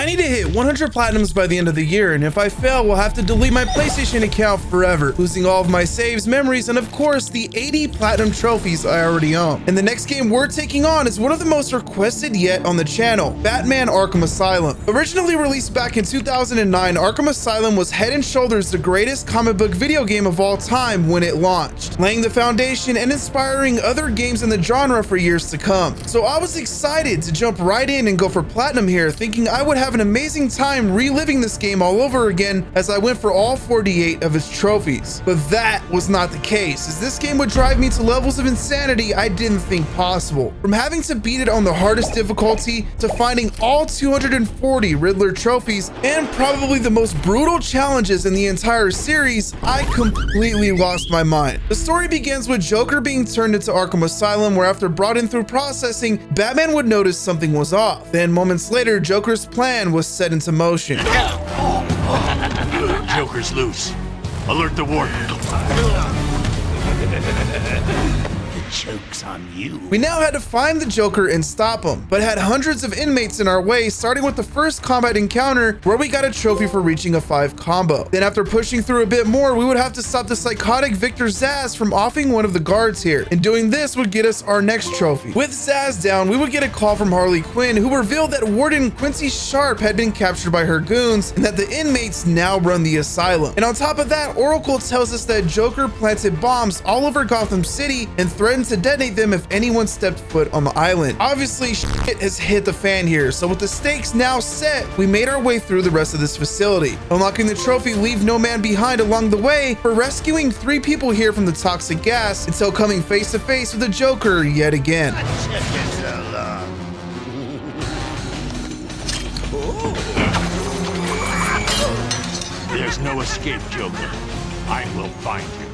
I need to hit 100 platinums by the end of the year, and if I fail, we'll have to delete my PlayStation account forever, losing all of my saves, memories, and of course, the 80 platinum trophies I already own. And the next game we're taking on is one of the most requested yet on the channel, Batman Arkham Asylum. Originally released back in 2009, Arkham Asylum was head and shoulders the greatest comic book video game of all time when it launched, laying the foundation and inspiring other games in the genre for years to come. So I was excited to jump right in and go for platinum here, thinking I would have an amazing time reliving this game all over again as I went for all 48 of its trophies. But that was not the case, as this game would drive me to levels of insanity I didn't think possible. From having to beat it on the hardest difficulty to finding all 240 Riddler trophies and probably the most brutal challenges in the entire series, I completely lost my mind. The story begins with Joker being turned into Arkham Asylum, where after brought in through processing, Batman would notice something was off. Then moments later, Joker's plan was set into motion. Joker's loose. Alert the warden. The joke's on you. We now had to find the Joker and stop him, but had hundreds of inmates in our way, starting with the first combat encounter where we got a trophy for reaching a 5 combo. Then after pushing through a bit more, we would have to stop the psychotic Victor Zsasz from offing one of the guards here, and doing this would get us our next trophy. With Zsasz down, we would get a call from Harley Quinn, who revealed that Warden Quincy Sharp had been captured by her goons and that the inmates now run the asylum. And on top of that, Oracle tells us that Joker planted bombs all over Gotham City and threatened to detonate them if anyone stepped foot on the island. Obviously, shit has hit the fan here, so with the stakes now set, we made our way through the rest of this facility, unlocking the trophy Leave No Man Behind along the way for rescuing 3 people here from the toxic gas until coming face to face with the Joker yet again. There's no escape, Joker. I will find you.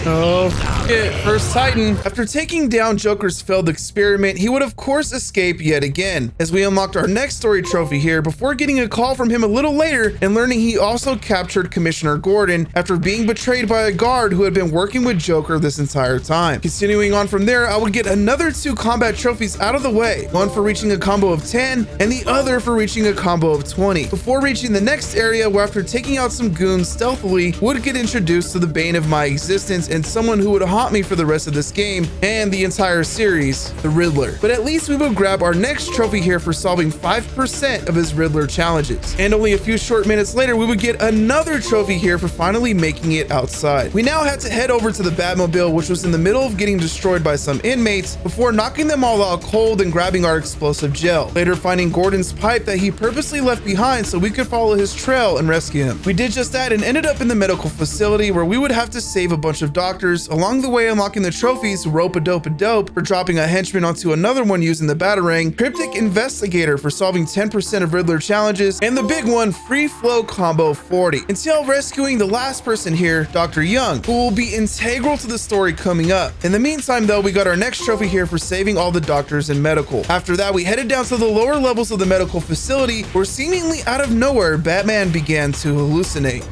Oh, shit. First Titan. After taking down Joker's failed experiment, he would of course escape yet again, as we unlocked our next story trophy here before getting a call from him a little later and learning he also captured Commissioner Gordon after being betrayed by a guard who had been working with Joker this entire time. Continuing on from there, I would get another 2 combat trophies out of the way, one for reaching a combo of 10 and the other for reaching a combo of 20, before reaching the next area where after taking out some goons stealthily, would get introduced to the bane of my existence and someone who would haunt me for the rest of this game and the entire series, the Riddler. But at least we would grab our next trophy here for solving 5% of his Riddler challenges. And only a few short minutes later, we would get another trophy here for finally making it outside. We now had to head over to the Batmobile, which was in the middle of getting destroyed by some inmates, before knocking them all out cold and grabbing our explosive gel. Later finding Gordon's pipe that he purposely left behind so we could follow his trail and rescue him. We did just that and ended up in the medical facility where we would have to save a bunch of doctors, along the way unlocking the trophies Rope-a-Dope-a-Dope for dropping a henchman onto another one using the Batarang, Cryptic Investigator for solving 10% of Riddler challenges, and the big one, Free Flow Combo 40, until rescuing the last person here, Dr. Young, who will be integral to the story coming up. In the meantime though, we got our next trophy here for saving all the doctors in medical. After that, we headed down to the lower levels of the medical facility where seemingly out of nowhere, Batman began to hallucinate.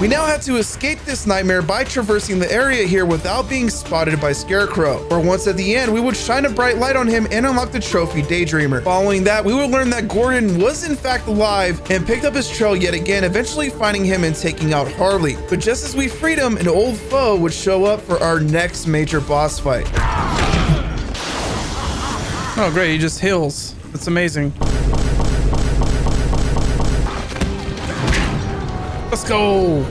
We now had to escape this nightmare by traversing the area here without being spotted by Scarecrow, where once at the end, we would shine a bright light on him and unlock the trophy Daydreamer. Following that, we would learn that Gordon was in fact alive and picked up his trail yet again, eventually finding him and taking out Harley. But just as we freed him, an old foe would show up for our next major boss fight. Oh great, he just heals. That's amazing. Let's go.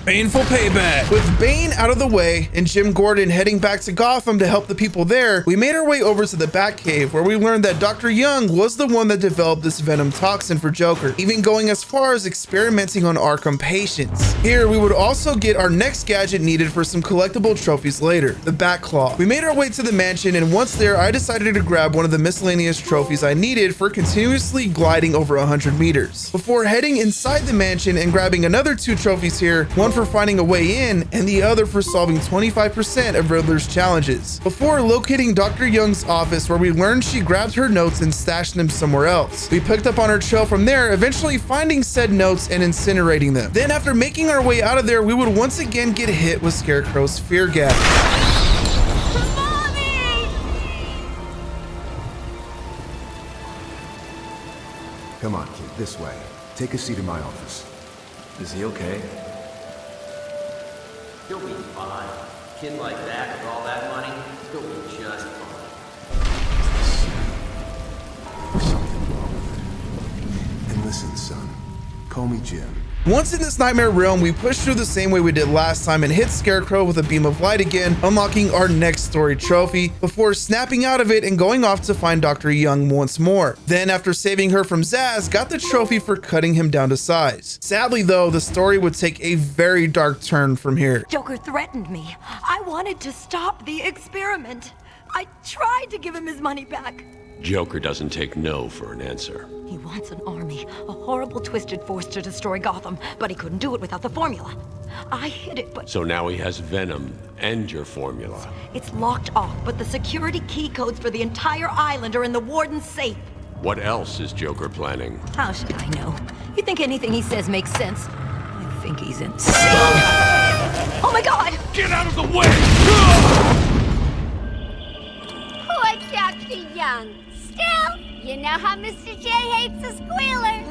Painful payback. With Bane out of the way and Jim Gordon heading back to Gotham to help the people there, we made our way over to the Batcave, where we learned that Dr. Young was the one that developed this venom toxin for Joker, even going as far as experimenting on Arkham patients. Here, we would also get our next gadget needed for some collectible trophies later, the Batclaw. We made our way to the mansion, and once there, I decided to grab one of the miscellaneous trophies I needed for continuously gliding over 100 meters. Before heading inside the mansion and grabbing another 2 trophies here, one for finding a way in and the other for solving 25% of Riddler's challenges. Before locating Dr. Young's office, where we learned she grabbed her notes and stashed them somewhere else. We picked up on her trail from there, eventually finding said notes and incinerating them. Then after making our way out of there, we would once again get hit with Scarecrow's fear gas. Come on, kid, this way. Take a seat in my office. Is he okay? He'll be fine. A kid like that with all that money, he'll be just fine. There's something wrong with it. And listen, son, call me Jim. Once in this nightmare realm, we pushed through the same way we did last time and hit Scarecrow with a beam of light again, unlocking our next story trophy, before snapping out of it and going off to find Dr. Young once more. Then, after saving her from Zsasz, got the trophy for cutting him down to size. Sadly though, the story would take a very dark turn from here. Joker threatened me. I wanted to stop the experiment. I tried to give him his money back. Joker doesn't take no for an answer. He wants an army, a horrible twisted force to destroy Gotham, but he couldn't do it without the formula. I hid it, but... So now he has Venom and your formula. It's locked off, but the security key codes for the entire island are in the warden's safe. What else is Joker planning? How should I know? You think anything he says makes sense? I think he's insane. Oh my God! Get out of the way! Poor Dr. Young. Still, you know how Mr. J hates a squealer.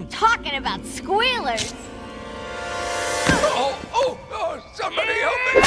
Talking about squealers. Oh, somebody help me!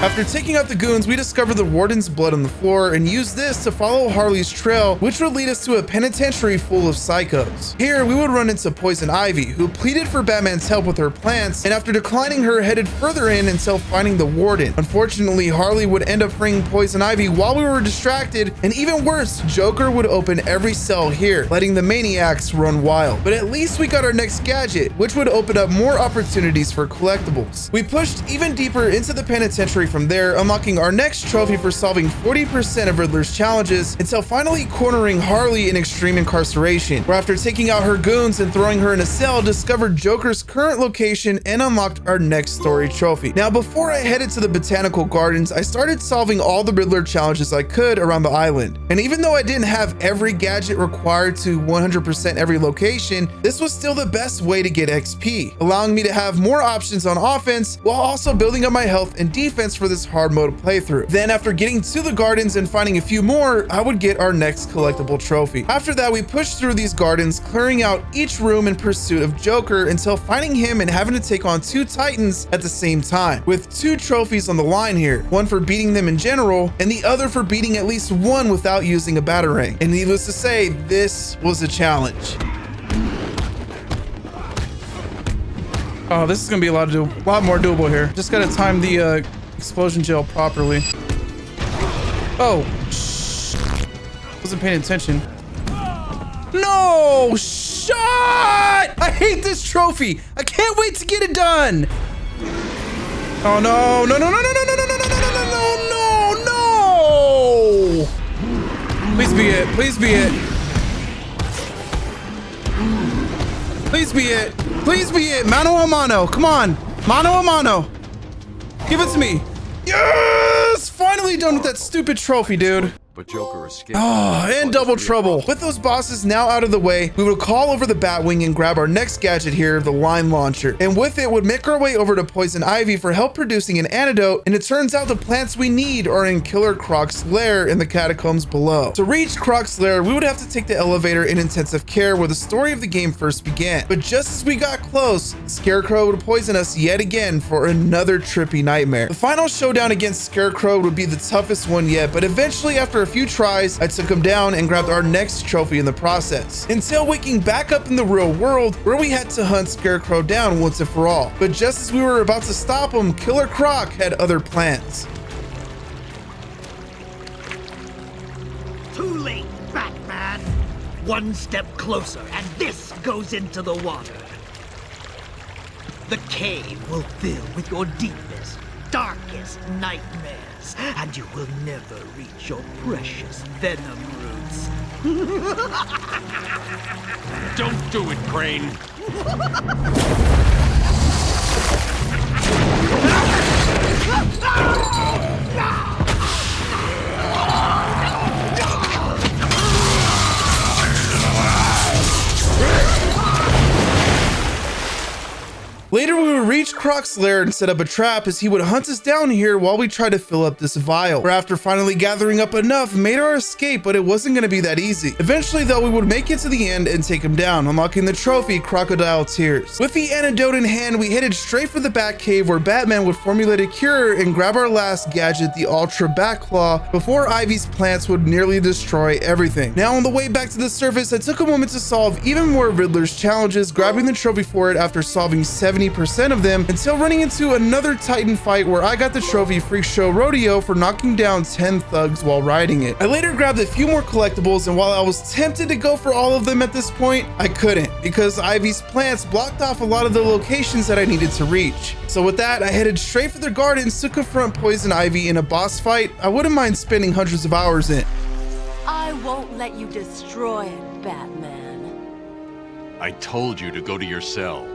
After taking out the goons, we discovered the warden's blood on the floor and used this to follow Harley's trail, which would lead us to a penitentiary full of psychos. Here, we would run into Poison Ivy, who pleaded for Batman's help with her plants, and after declining her, headed further in until finding the warden. Unfortunately, Harley would end up freeing Poison Ivy while we were distracted, and even worse, Joker would open every cell here, letting the maniacs run wild. But at least we got our next gadget, which would open up more opportunities for collectibles. We pushed even deeper into the penitentiary from there, unlocking our next trophy for solving 40% of Riddler's challenges, until finally cornering Harley in extreme incarceration, where after taking out her goons and throwing her in a cell, discovered Joker's current location and unlocked our next story trophy. Now, before I headed to the botanical gardens, I started solving all the Riddler challenges I could around the island. And even though I didn't have every gadget required to 100% every location, this was still the best way to get XP, allowing me to have more options on offense while also building up my health and defense for this hard mode playthrough. Then after getting to the gardens and finding a few more, I would get our next collectible trophy. After that, we pushed through these gardens, clearing out each room in pursuit of Joker until finding him and having to take on 2 Titans at the same time, with 2 trophies on the line here, one for beating them in general and the other for beating at least one without using a batarang. And needless to say, this was a challenge. Oh, this is gonna be a lot more doable here. Just gotta time the explosion gel properly. Oh, wasn't paying attention. No, shot! I hate this trophy. I can't wait to get it done. Oh no, no, no, no, no, no, no, no, no, no, no, no, no! Please be it. Please be it. Please be it. Please be it. Mano a mano. Come on. Mano a mano. Give it to me. Yes! Finally done with that stupid trophy, dude. But Joker escaped. Oh, and double trouble. With those bosses now out of the way, we would call over the Batwing and grab our next gadget here, the line launcher. And with it, would make our way over to Poison Ivy for help producing an antidote. And it turns out the plants we need are in Killer Croc's lair in the catacombs below. To reach Croc's lair, we would have to take the elevator in intensive care where the story of the game first began. But just as we got close, Scarecrow would poison us yet again for another trippy nightmare. The final showdown against Scarecrow would be the toughest one yet, but eventually after a few tries, I took him down and grabbed our next trophy in the process, until waking back up in the real world where we had to hunt Scarecrow down once and for all. But just as we were about to stop him, Killer Croc had other plans. Too late, Batman. One step closer, and this goes into the water. The cave will fill with your deepest, darkest nightmares, and you will never reach your precious venom roots. Don't do it, Crane. Later, we would reach Croc's lair and set up a trap as he would hunt us down here while we tried to fill up this vial. Where after finally gathering up enough, made our escape, but it wasn't going to be that easy. Eventually, though, we would make it to the end and take him down, unlocking the trophy, Crocodile Tears. With the antidote in hand, we headed straight for the Batcave where Batman would formulate a cure and grab our last gadget, the Ultra Batclaw, before Ivy's plants would nearly destroy everything. Now, on the way back to the surface, I took a moment to solve even more Riddler's challenges, grabbing the trophy for it after solving 70% of them, until running into another Titan fight where I got the trophy Freak Show Rodeo for knocking down 10 thugs while riding it. I later grabbed a few more collectibles, and while I was tempted to go for all of them at this point, I couldn't because Ivy's plants blocked off a lot of the locations that I needed to reach. So with that, I headed straight for the gardens to confront Poison Ivy in a boss fight I wouldn't mind spending hundreds of hours in. I won't let you destroy it, Batman. I told you to go to your cell.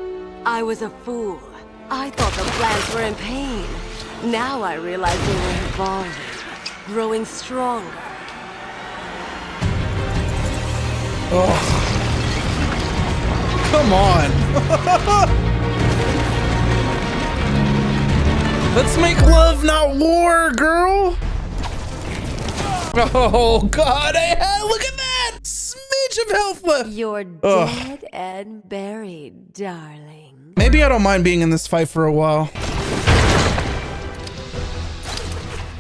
I was a fool. I thought the plants were in pain. Now I realize they were evolving, growing stronger. Oh. Come on. Let's make love, not war, girl. Oh, God. Look at that. Smidge of health left. You're dead and buried, darling. Maybe I don't mind being in this fight for a while.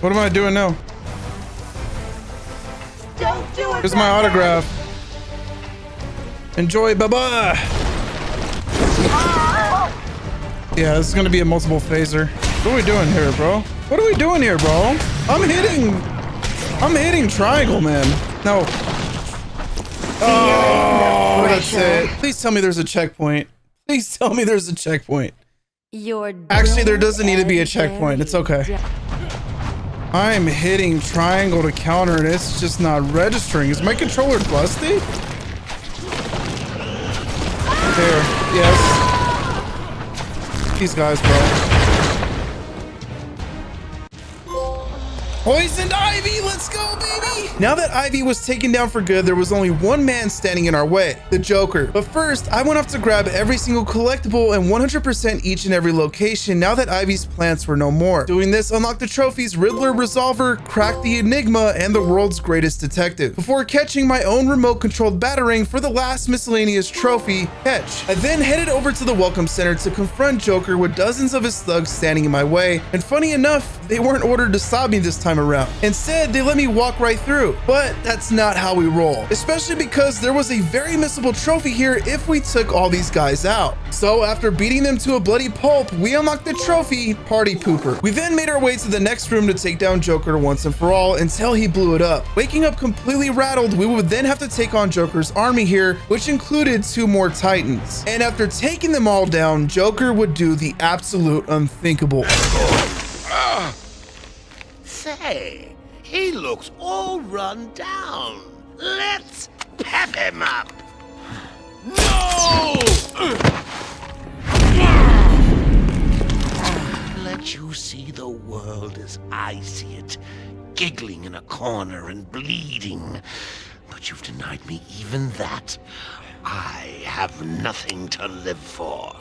What am I doing now? Don't do it. Here's my autograph. Enjoy, bye-bye. Yeah, this is gonna be a multiple phaser. What are we doing here, bro? What are we doing here, bro? I'm hitting triangle, man. No. Oh, that's it. Please tell me there's a checkpoint. Please tell me there's a checkpoint. Actually, there doesn't need to be a checkpoint. It's okay. I'm hitting triangle to counter and it's just not registering. Is my controller busty? There. Yes. These guys, bro. Poisoned Ivy, let's go, baby! Now that Ivy was taken down for good, there was only one man standing in our way, the Joker. But first, I went off to grab every single collectible and 100% each and every location now that Ivy's plants were no more. Doing this unlocked the trophies Riddler, Resolver, Crack the Enigma, and the World's Greatest Detective, before catching my own remote-controlled Batarang for the last miscellaneous trophy, Catch. I then headed over to the Welcome Center to confront Joker with dozens of his thugs standing in my way, and funny enough, they weren't ordered to stop me this time around. Instead, they let me walk right through. But that's not how we roll, especially because there was a very missable trophy here if we took all these guys out. So after beating them to a bloody pulp, we unlocked the trophy, Party Pooper. We then made our way to the next room to take down Joker once and for all until he blew it up. Waking up completely rattled, we would then have to take on Joker's army here, which included 2 more Titans. And after taking them all down, Joker would do the absolute unthinkable. Say, he looks all run down. Let's pep him up. No! Let you see the world as I see it, giggling in a corner and bleeding. But you've denied me even that. I have nothing to live for.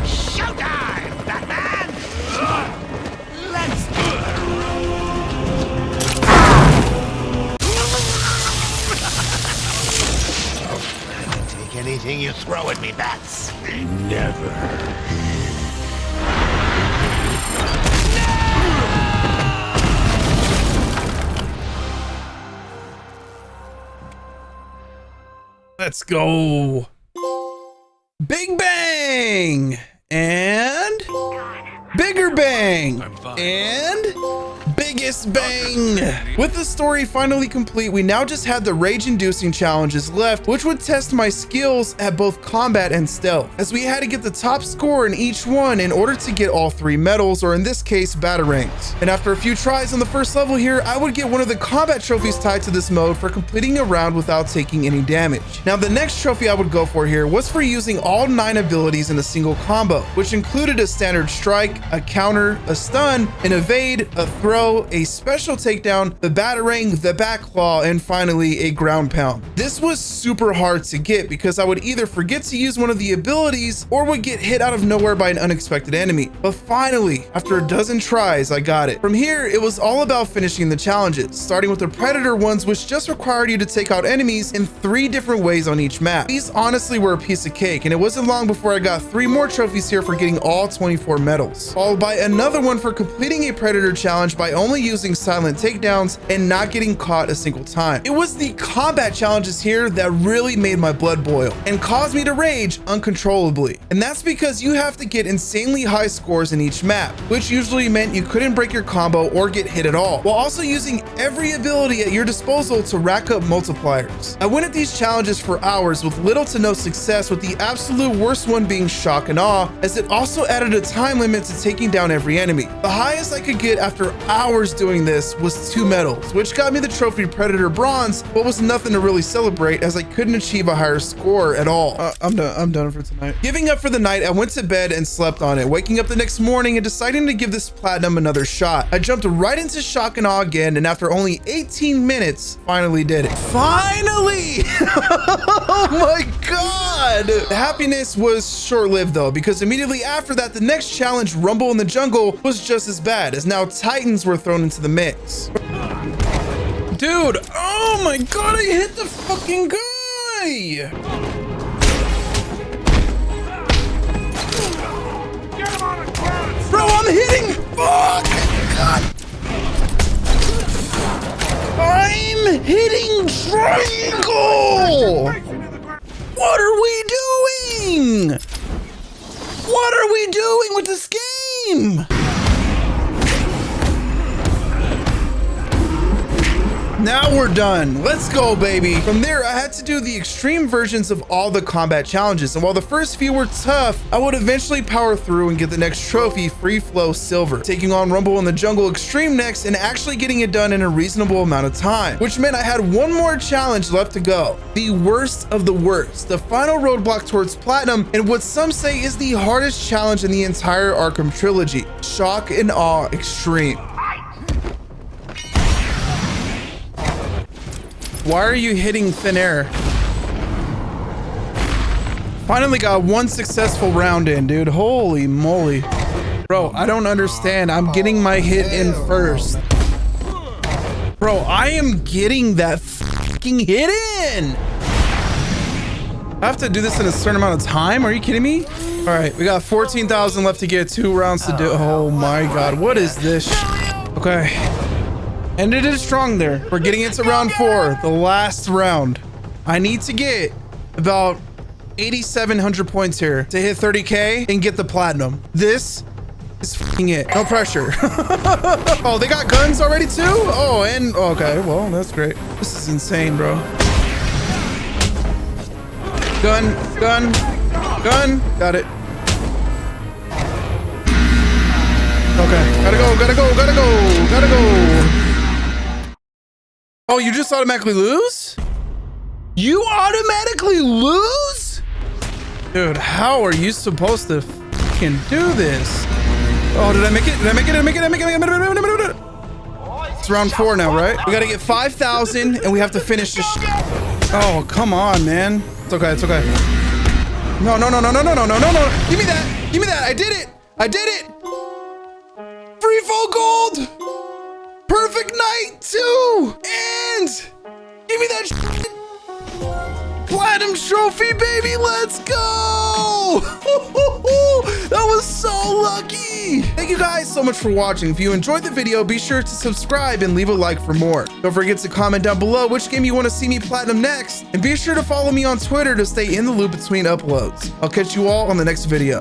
Showtime, Batman! anything you throw at me, Bats. Never. Let's go. Big bang and bigger bang and biggest bang. With the story finally complete, we now just had the rage-inducing challenges left, which would test my skills at both combat and stealth, as we had to get the top score in each one in order to get all 3 medals, or in this case, batarangs. And after a few tries on the first level here, I would get one of the combat trophies tied to this mode for completing a round without taking any damage. Now, the next trophy I would go for here was for using all 9 abilities in a single combo, which included a standard strike, a counter, a stun, an evade, a throw, a special takedown, the batarang, the back claw, and finally a ground pound. This was super hard to get because I would either forget to use one of the abilities or would get hit out of nowhere by an unexpected enemy. But finally, after a dozen tries, I got it. From here, it was all about finishing the challenges, starting with the predator ones, which just required you to take out enemies in 3 different ways on each map. These honestly were a piece of cake, and it wasn't long before I got 3 more trophies here for getting all 24 medals, followed by another one for completing a predator challenge by only using silent takedowns and not getting caught a single time. It was the combat challenges here that really made my blood boil and caused me to rage uncontrollably. And that's because you have to get insanely high scores in each map, which usually meant you couldn't break your combo or get hit at all, while also using every ability at your disposal to rack up multipliers. I went at these challenges for hours with little to no success, with the absolute worst one being shock and awe, as it also added a time limit to taking down every enemy. The highest I could get after hours doing this was 2 medals, which got me the trophy Predator Bronze, but was nothing to really celebrate as I couldn't achieve a higher score at all. I'm done for tonight. Giving up for the night, I went to bed and slept on it, waking up the next morning and deciding to give this platinum another shot. I jumped right into shock and awe again, and after only 18 minutes, finally did it. Finally! Oh my god! The happiness was short-lived though, because immediately after that, the next challenge, Rumble in the Jungle, was just as bad, as now Titans were thrown into the mix. Dude, oh my god, I hit the fucking guy! Bro, I'm hitting! Fuck! God! I'm hitting triangle! What are we doing? What are we doing with this game? Now we're done. Let's go, baby. From there, I had to do the extreme versions of all the combat challenges, and while the first few were tough, I would eventually power through and get the next trophy, Free Flow Silver, taking on Rumble in the Jungle Extreme next and actually getting it done in a reasonable amount of time, which meant I had one more challenge left to go. The worst of the worst, the final roadblock towards Platinum, and what some say is the hardest challenge in the entire Arkham trilogy, Shock and Awe Extreme. Why are you hitting thin air? Finally got one successful round in, dude. Holy moly. Bro, I don't understand. I'm getting my hit in first. Bro, I am getting that fucking hit in. I have to do this in a certain amount of time? Are you kidding me? All right, we got 14,000 left to get, 2 rounds to do. Oh my God, what is this? Okay. Ended it strong there. We're getting into round 4, the last round. I need to get about 8,700 points here to hit 30K and get the platinum. This is fucking it. No pressure. Oh, they got guns already too? Oh, and okay, well, that's great. This is insane, bro. Gun, gun, gun. Got it. Okay, gotta go, gotta go, gotta go, gotta go. Oh, you just automatically lose? You automatically lose? Dude, how are you supposed to fucking do this? Oh, did I make it? Did I make it? Did I make it? Did I make it? It's round 4 now, right? We gotta get 5,000 and we have to finish this. Oh, come on, man. It's okay, it's okay. No, no, no, no, no, no, no, no, no, no. Give me that. Give me that. I did it. I did it. Free full gold. Perfect night too. And give me that shit. Platinum trophy, baby. Let's go. That was so lucky. Thank you guys so much for watching. If you enjoyed the video, be sure to subscribe and leave a like for more. Don't forget to comment down below which game you want to see me platinum next, and be sure to follow me on Twitter to stay in the loop between uploads. I'll catch you all on the next video.